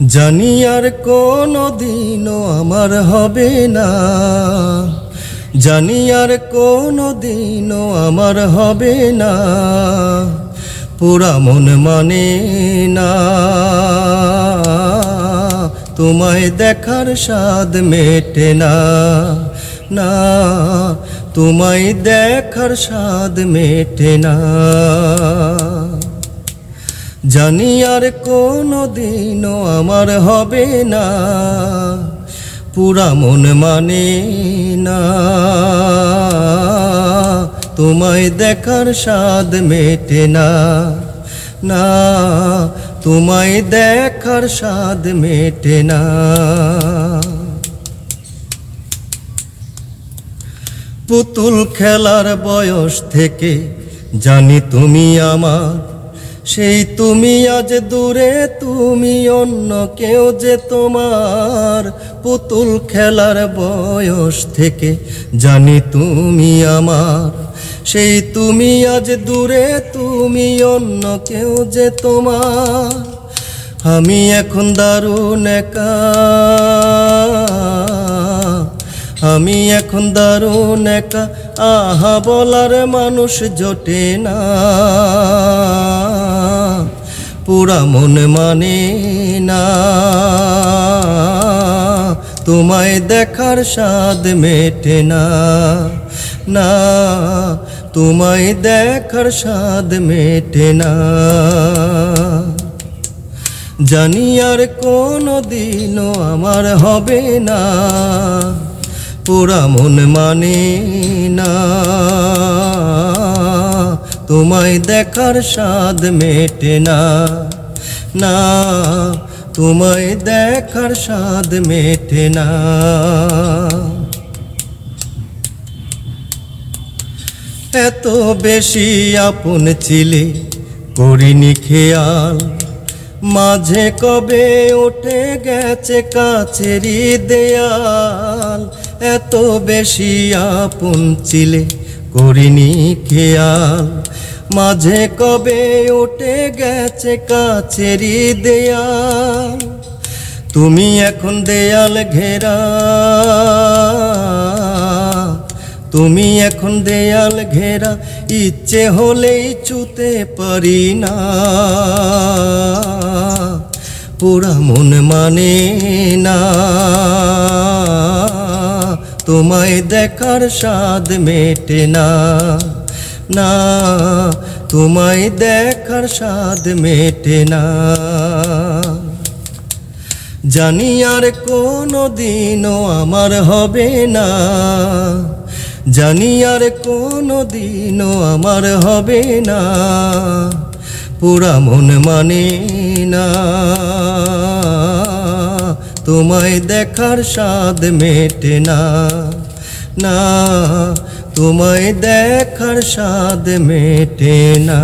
জানি আর কোনো দিনও আমার হবে না, জানি আর কোনো দিনও আমার হবে না, পুরা মন মানে না, তোমায় দেখার স্বাদ মেটে না, না তোমায় দেখার স্বাদ মেটে না। জানি আর কোনো দিনও আমার হবে না, পুরা মন মানে না, তোমায় দেখার স্বাদ মেটে না, না তোমায় দেখার স্বাদ মেটে না। পুতুল খেলার বয়স থেকে জানি তুমি আমার, সেই তুমি আজ দূরে, তুমি অন্য কেউ যে তোমার। পুতুল খেলার বয়স থেকে জানি তুমি আমার, সেই তুমি আজ দূরে, তুমি অন্য কেউ যে তোমার। আমি এখন দারুণ একা, আমি এখন দারুণ একা, আহা বলার মানুষ জোটে না, পুরা মন মানে না, তোমায় দেখার স্বাদ মেটে না, না তোমায় দেখার স্বাদ মেটে না। জানি আর কোনো দিনও আমার হবে না, পুরা মন মানে না, তোমায় দেখার স্বাদ মেটে না, না তোমায় দেখার স্বাদ মেটে না। এত বেশি আপন ছিলে করিনি খেয়াল, মাঝে কবে উঠে গেছে কাছেরই দেয়াল। এত বেশি আপন ছিলে করিনি খেয়াল, মাঝে কবে উঠে গেছে কাছেরই দেয়াল। তুমি এখন দেয়াল ঘেরা, তুমি এখন দেয়াল ঘেরা, ইচ্ছে হলেই ছুঁতে পারি না, পুরা মন মানে না, তোমায় দেখার স্বাদ মেটে না, না তোমায় দেখার স্বাদ মেটে না। জানি আর কোনো দিনও আমার হবে না, জানি আর কোনো দিনও আমার হবে না, পুরা মন মানে না, তোমায় দেখার স্বাদ মেটে না, না তোমায় দেখার স্বাদ মেটে না।